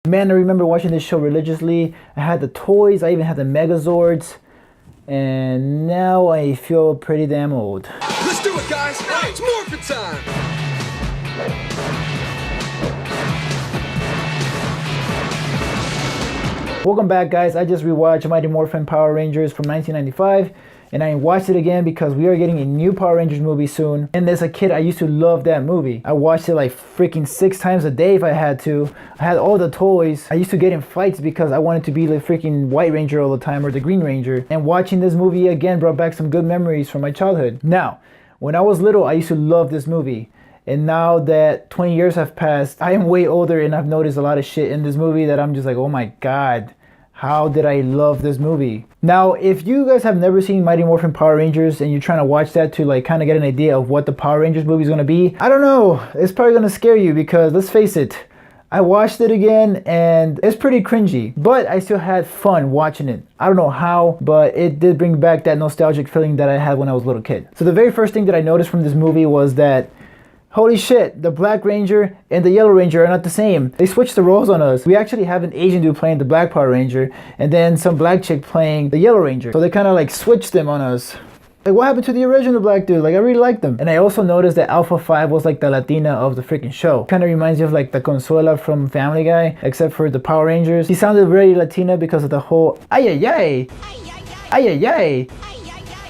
Man, I remember watching this show religiously. I had the toys, I even had the Megazords, and now I feel pretty damn old. Let's do it, guys! Right. It's Morphin time! Welcome back, guys. I just rewatched Mighty Morphin Power Rangers from 1995, and I watched it again because we are getting a new Power Rangers movie soon. And as a kid, I used to love that movie. I watched it like freaking 6 times a day if I had to. I had all the toys. I used to get in fights because I wanted to be the freaking White Ranger all the time or the Green Ranger. And watching this movie again brought back some good memories from my childhood. Now, when I was little, I used to love this movie. And now that 20 years have passed, I am way older and I've noticed a lot of shit in this movie that I'm just like, oh my God, how did I love this movie? Now, if you guys have never seen Mighty Morphin Power Rangers and you're trying to watch that to like kind of get an idea of what the Power Rangers movie is going to be, I don't know, it's probably going to scare you because let's face it, I watched it again and it's pretty cringy, but I still had fun watching it. I don't know how, but it did bring back that nostalgic feeling that I had when I was a little kid. So the very first thing that I noticed from this movie was that holy shit, the Black Ranger and the Yellow Ranger are not the same. They switched the roles on us. We actually have an Asian dude playing the Black Power Ranger and then some black chick playing the Yellow Ranger. So they kind of like switched them on us. Like, what happened to the original black dude? Like, I really liked them. And I also noticed that Alpha 5 was like the Latina of the freaking show. Kind of reminds you of like the Consuela from Family Guy, except for the Power Rangers. She sounded very Latina because of the whole ay ay ay, ay ay ay.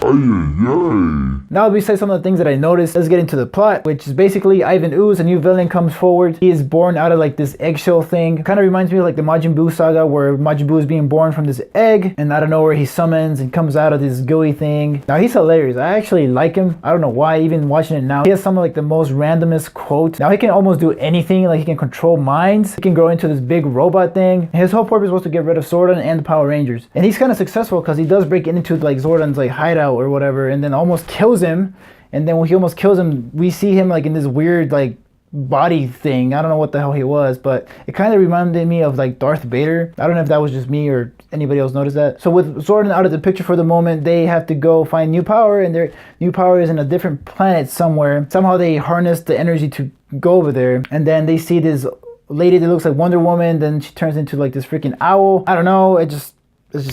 Now, besides some of the things that I noticed, let's get into the plot, which is basically Ivan Ooze, a new villain, comes forward. He is born out of like this eggshell thing. Kind of reminds me of like the Majin Buu saga where Majin Buu is being born from this egg and out of nowhere he summons and comes out of this gooey thing. Now, he's hilarious. I actually like him. I don't know why, even watching it now. He has some of like the most randomest quotes. Now, he can almost do anything. Like, he can control minds. He can grow into this big robot thing. His whole purpose was to get rid of Zordon and the Power Rangers. And he's kind of successful because he does break into like Zordon's like hideout or whatever and then almost kills him. And then when he almost kills him, we see him like in this weird like body thing. I don't know what the hell he was, but it kind of reminded me of like Darth Vader. I don't know if that was just me or anybody else noticed that. So with Zordon out of the picture for the moment, they have to go find new power, and their new power is in a different planet somewhere. Somehow they harness the energy to go over there, and then they see this lady that looks like Wonder Woman, then she turns into like this freaking owl. I don't know, it's just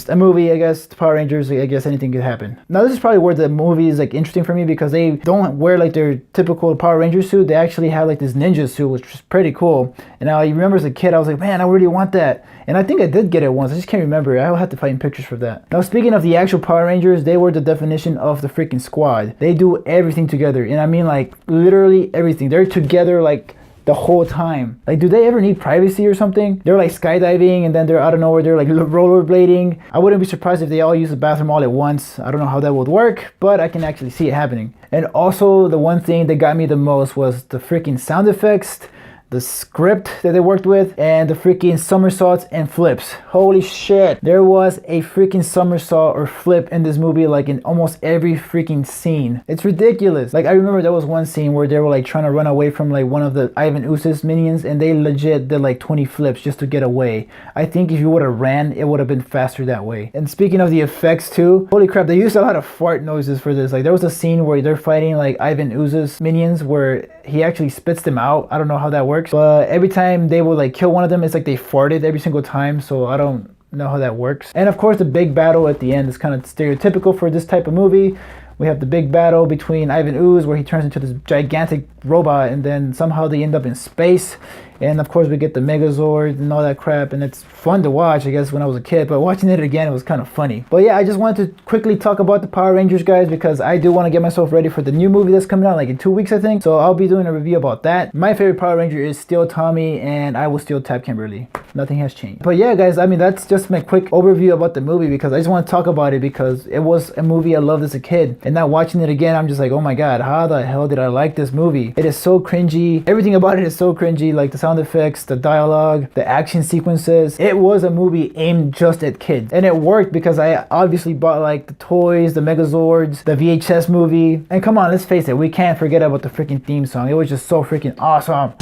a movie, I guess. The Power Rangers, I guess anything could happen. Now, this is probably where the movie is like interesting for me because they don't wear like their typical Power Ranger suit. They actually have like this ninja suit, which is pretty cool. And I remember as a kid, I was like, man, I really want that. And I think I did get it once. I just can't remember. I'll have to find pictures for that. Now, speaking of the actual Power Rangers, they were the definition of the freaking squad. They do everything together. And I mean like literally everything. They're together like the whole time. Like, do they ever need privacy or something? They're like skydiving and then they're out of nowhere, they're like rollerblading. I wouldn't be surprised if they all use the bathroom all at once. I don't know how that would work, but I can actually see it happening. And also, the one thing that got me the most was the freaking sound effects, the script that they worked with, and the freaking somersaults and flips. Holy shit. There was a freaking somersault or flip in this movie like in almost every freaking scene. It's ridiculous. Like, I remember there was one scene where they were like trying to run away from like one of the Ivan Ooze's minions, and they legit did like 20 flips just to get away. I think if you would have ran, it would have been faster that way. And speaking of the effects too, holy crap, they used a lot of fart noises for this. Like, there was a scene where they're fighting like Ivan Ooze's minions where he actually spits them out. I don't know how that works, but every time they would like kill one of them, it's like they farted every single time, so I don't know how that works. And of course, the big battle at the end is kind of stereotypical for this type of movie. We have the big battle between Ivan Ooze where he turns into this gigantic robot and then somehow they end up in space. And of course we get the Megazord and all that crap, and it's fun to watch, I guess, when I was a kid, but watching it again, it was kind of funny. But yeah, I just wanted to quickly talk about the Power Rangers, guys, because I do want to get myself ready for the new movie that's coming out like in 2 weeks, I think. So I'll be doing a review about that. My favorite Power Ranger is still Tommy, and I will still tap Kimberly. Nothing has changed. But yeah, guys, I mean, that's just my quick overview about the movie because I just want to talk about it because it was a movie I loved as a kid. And now watching it again, I'm just like, oh my God, how the hell did I like this movie? It is so cringy. Everything about it is so cringy, like the sound effects, the dialogue, the action sequences. It was a movie aimed just at kids. And it worked because I obviously bought like the toys, the Megazords, the VHS movie. And come on, let's face it, we can't forget about the freaking theme song. It was just so freaking awesome.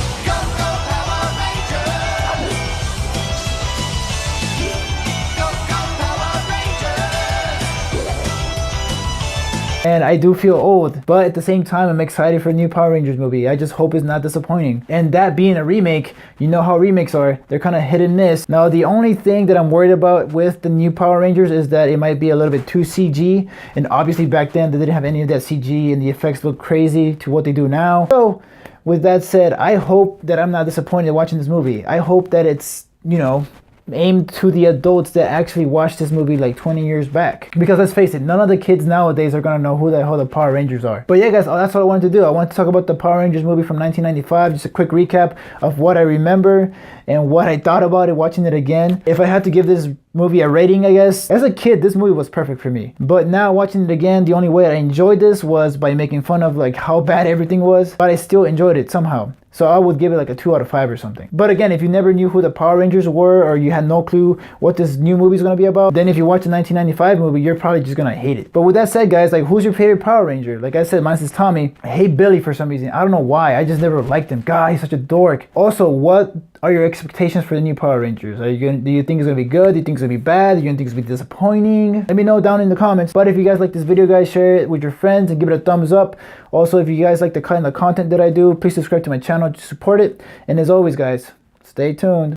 and I do feel old, but at the same time, I'm excited for a new Power Rangers movie. I just hope it's not disappointing. And that being a remake, you know how remakes are. They're kind of hit and miss. Now, the only thing that I'm worried about with the new Power Rangers is that it might be a little bit too CG. And obviously back then, they didn't have any of that CG and the effects look crazy to what they do now. So, with that said, I hope that I'm not disappointed watching this movie. I hope that it's, you know, aimed to the adults that actually watched this movie like 20 years back. Because let's face it, none of the kids nowadays are gonna know who the hell the Power Rangers are. But yeah guys, that's what I wanted to do. I wanted to talk about the Power Rangers movie from 1995, just a quick recap of what I remember and what I thought about it watching it again. If I had to give this movie a rating, I guess, as a kid, this movie was perfect for me. But now watching it again, the only way I enjoyed this was by making fun of like how bad everything was, but I still enjoyed it somehow. So I would give it like a 2 out of 5 or something. But again, if you never knew who the Power Rangers were, or you had no clue what this new movie is gonna be about, then if you watch the 1995 movie, you're probably just gonna hate it. But with that said, guys, like, who's your favorite Power Ranger? Like I said, mine is Tommy. I hate Billy for some reason. I don't know why. I just never liked him. God, he's such a dork. Also, what are your expectations for the new Power Rangers? Do you think it's gonna be good? Do you think it's gonna be bad? Do you think it's gonna be disappointing? Let me know down in the comments. But if you guys like this video, guys, share it with your friends and give it a thumbs up. Also, if you guys like the kind of content that I do, please subscribe to my channel to support it. And as always, guys, stay tuned.